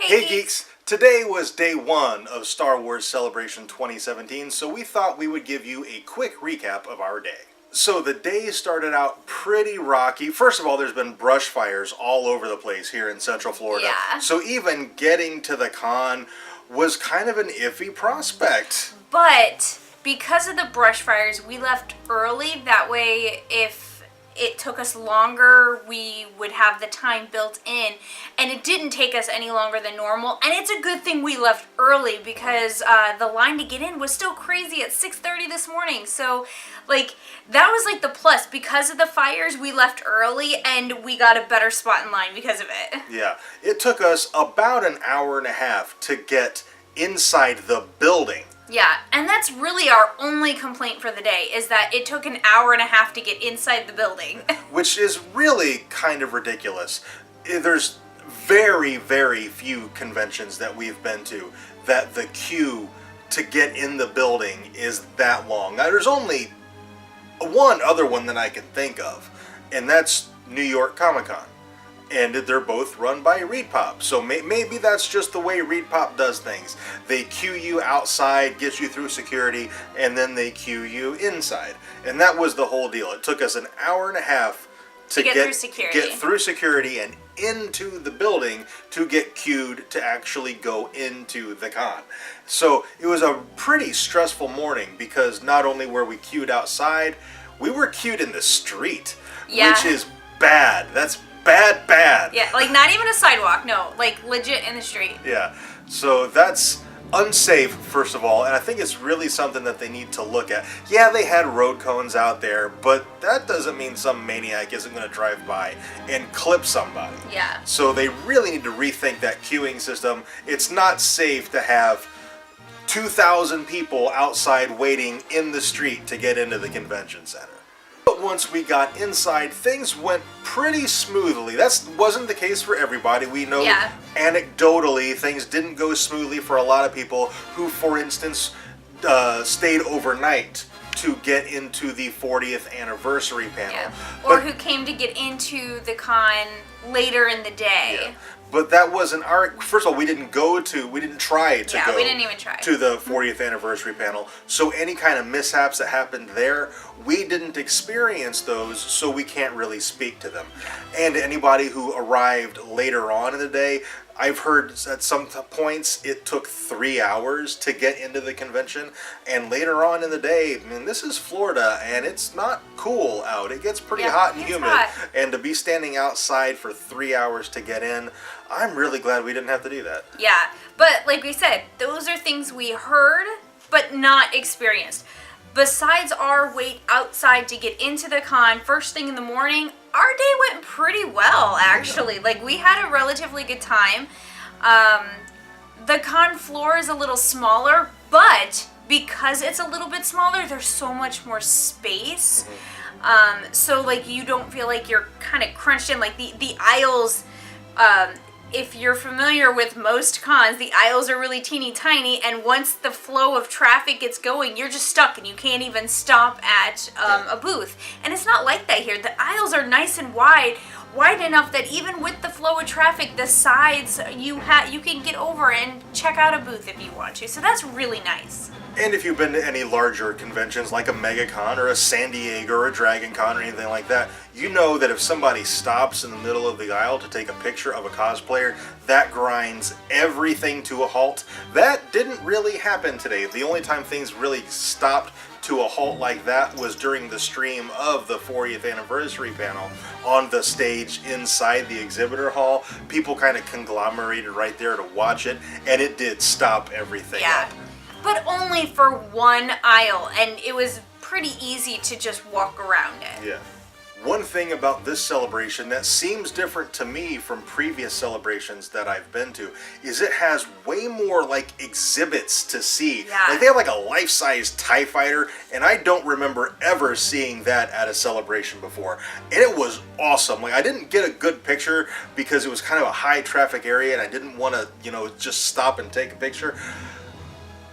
Hey Geeks! Today was day one of Star Wars Celebration 2017, so we thought we would give you a quick recap of our day. So the day started out pretty rocky. First of all, there's been brush fires all over the place here in Central Florida. Yeah. So even getting to the con was kind of an iffy prospect. But because of the brush fires, we left early. That way, if it took us longer, we would have the time built in. And it didn't take us any longer than normal. And it's a good thing we left early because the line to get in was still crazy at 6:30 this morning. So, that was the plus. Because of the fires, we left early and we got a better spot in line because of it. Yeah, it took us about an hour and a half to get inside the building. Yeah, and that's really our only complaint for the day, is that it took an hour and a half to get inside the building. Which is really kind of ridiculous. There's very, very few conventions that we've been to that the queue to get in the building is that long. Now, there's only one other one that I can think of, and that's New York Comic Con. And they're both run by ReedPop. So maybe that's just the way ReedPop does things. They queue you outside, get you through security, and then they queue you inside. And that was the whole deal. It took us an hour and a half to get through security and into the building to get queued to actually go into the con. So it was a pretty stressful morning because not only were we queued outside, we were queued in the street, which is bad. That's bad. Yeah, not even a sidewalk, no, legit in the street. Yeah, so that's unsafe, first of all, and I think it's really something that they need to look at. Yeah, they had road cones out there, but that doesn't mean some maniac isn't going to drive by and clip somebody. Yeah. So they really need to rethink that queuing system. It's not safe to have 2,000 people outside waiting in the street to get into the convention center. But once we got inside, things went pretty smoothly. That wasn't the case for everybody. We know anecdotally things didn't go smoothly for a lot of people who, for instance, stayed overnight to get into the 40th anniversary panel. Yeah. Or who came to get into the con later in the day. Yeah. But that wasn't our... First of all, we didn't try to go we didn't even try. to the 40th anniversary panel. So any kind of mishaps that happened there, we didn't experience those, so we can't really speak to them. And anybody who arrived later on in the day, I've heard at some points it took 3 hours to get into the convention. And later on in the day, this is Florida, and it's not cool out. It gets pretty hot and humid. And to be standing outside for 3 hours to get in, I'm really glad we didn't have to do that. Yeah, but like we said, those are things we heard, but not experienced. Besides our wait outside to get into the con first thing in the morning, our day went pretty well, actually. We had a relatively good time. The con floor is a little smaller, but because it's a little bit smaller, there's so much more space. So, you don't feel like you're kind of crunched in. The aisles, if you're familiar with most cons, the aisles are really teeny tiny, and once the flow of traffic gets going, you're just stuck and you can't even stop at a booth. And it's not like that here. The aisles are nice and wide enough that even with the flow of traffic, the sides you can get over and check out a booth if you want to. So that's really nice. And if you've been to any larger conventions like a MegaCon or a San Diego or a Dragon Con or anything like that, you know that if somebody stops in the middle of the aisle to take a picture of a cosplayer, that grinds everything to a halt. That didn't really happen today. The only time things really stopped to a halt like that was during the stream of the 40th anniversary panel on the stage inside the exhibitor hall. People kind of conglomerated right there to watch it, and it did stop everything up. But only for one aisle, and it was pretty easy to just walk around it. Yeah. One thing about this celebration that seems different to me from previous celebrations that I've been to is it has way more exhibits to see. Yeah. They have a life-size TIE fighter, and I don't remember ever seeing that at a celebration before. And it was awesome. I didn't get a good picture because it was kind of a high traffic area and I didn't want to, just stop and take a picture.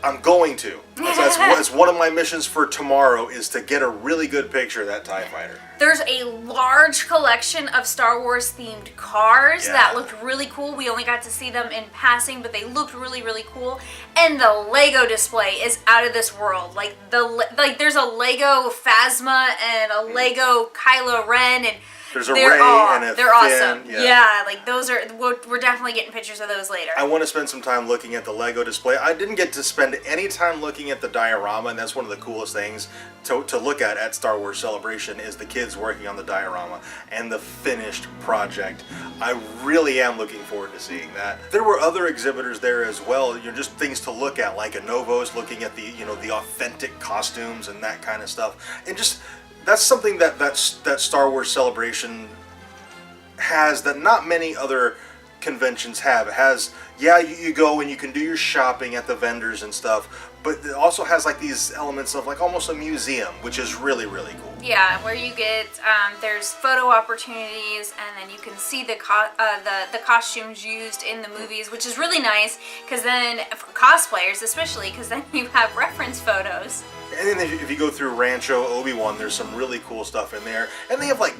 I'm going to. That's one of my missions for tomorrow is to get a really good picture of that TIE fighter. There's a large collection of Star Wars themed cars that looked really cool. We only got to see them in passing, but they looked really, really cool. And the Lego display is out of this world. Like there's a Lego Phasma and a Lego Kylo Ren, and there's a Rey and a they're Finn. awesome. Yeah, like those are. We're definitely getting pictures of those later. I want to spend some time looking at the Lego display. I didn't get to spend any time looking at the diorama, and that's one of the coolest things to look at Star Wars Celebration is the kids working on the diorama and the finished project. I really am looking forward to seeing that. There were other exhibitors there as well. Just things to look at, like Anovo's looking at the the authentic costumes and that kind of stuff, and just. That's something that Star Wars Celebration has that not many other conventions have. It has, you go and you can do your shopping at the vendors and stuff, but it also has like these elements of like almost a museum, which is really, really cool. Yeah, where you get there's photo opportunities, and then you can see the costumes used in the movies, which is really nice because then for cosplayers especially, because then you have reference photos. And then if you go through Rancho Obi-Wan, there's some really cool stuff in there. And they have like,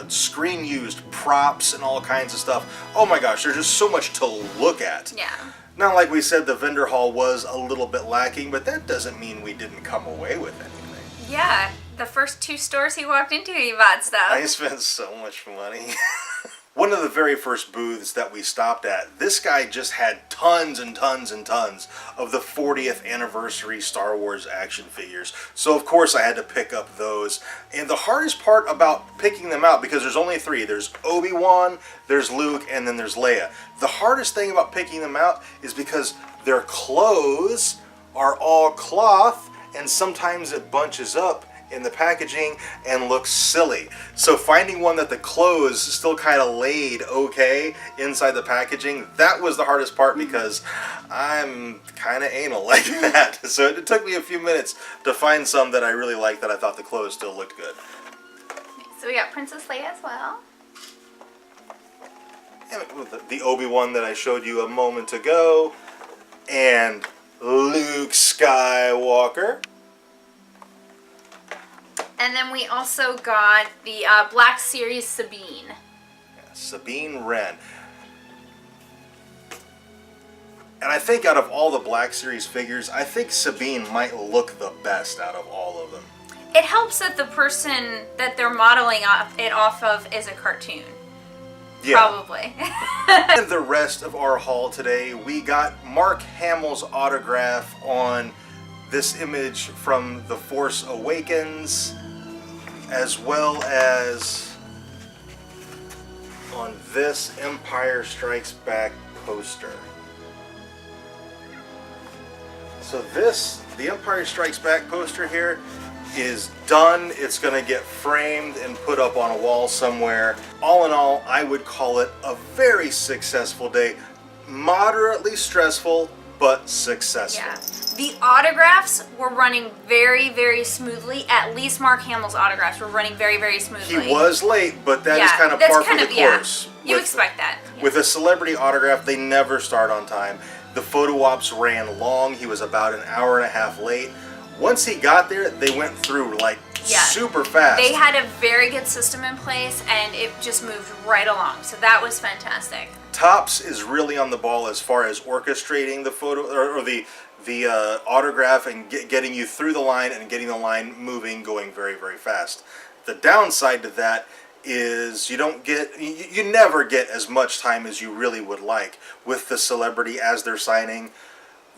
screen used props and all kinds of stuff. Oh my gosh, there's just so much to look at. Yeah. Now, like we said, the vendor hall was a little bit lacking, but that doesn't mean we didn't come away with anything. Yeah, the first 2 stores he walked into, he bought stuff. I spent so much money. One of the very first booths that we stopped at, this guy just had tons and tons and tons of the 40th anniversary Star Wars action figures. So of course I had to pick up those. And the hardest part about picking them out, because there's only 3, there's Obi-Wan, there's Luke, and then there's Leia. The hardest thing about picking them out is because their clothes are all cloth, and sometimes it bunches up in the packaging and looks silly. So finding one that the clothes still kind of laid okay inside the packaging, that was the hardest part because I'm kind of anal like that. So it took me a few minutes to find some that I really liked that I thought the clothes still looked good. So we got Princess Leia as well. And the Obi-Wan that I showed you a moment ago, and Luke Skywalker. And then we also got the Black Series Sabine. Yeah, Sabine Wren. And I think out of all the Black Series figures, I think Sabine might look the best out of all of them. It helps that the person that they're modeling it off of is a cartoon. Yeah. Probably. In the rest of our haul today, we got Mark Hamill's autograph on this image from The Force Awakens, as well as on this Empire Strikes Back poster. So the Empire Strikes Back poster here is done. It's going to get framed and put up on a wall somewhere. All in all, I would call it a very successful day. Moderately stressful, but successful. Yeah. The autographs were running very, very smoothly. At least Mark Hamill's autographs were running very, very smoothly. He was late, but that is kind of par for the course. Yeah. You expect that. Yeah. With a celebrity autograph, they never start on time. The photo ops ran long. He was about an hour and a half late. Once he got there, they went through like super fast. They had a very good system in place, and it just moved right along. So that was fantastic. Topps is really on the ball as far as orchestrating the photo or the autograph and getting you through the line and getting the line moving, going very, very fast. The downside to that is you never get as much time as you really would like with the celebrity as they're signing.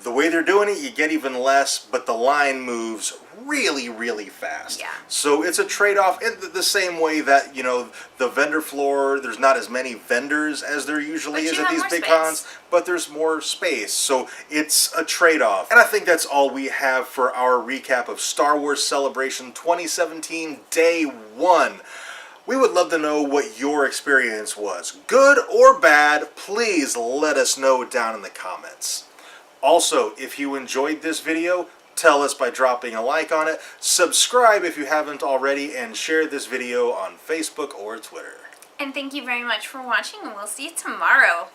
The way they're doing it, you get even less, but the line moves really, really fast. Yeah. So it's a trade-off in the same way that, the vendor floor, there's not as many vendors as there usually is at these big cons, but there's more space. So it's a trade-off. And I think that's all we have for our recap of Star Wars Celebration 2017 Day 1. We would love to know what your experience was. Good or bad, please let us know down in the comments. Also, if you enjoyed this video, tell us by dropping a like on it, subscribe if you haven't already, and share this video on Facebook or Twitter. And thank you very much for watching, and we'll see you tomorrow.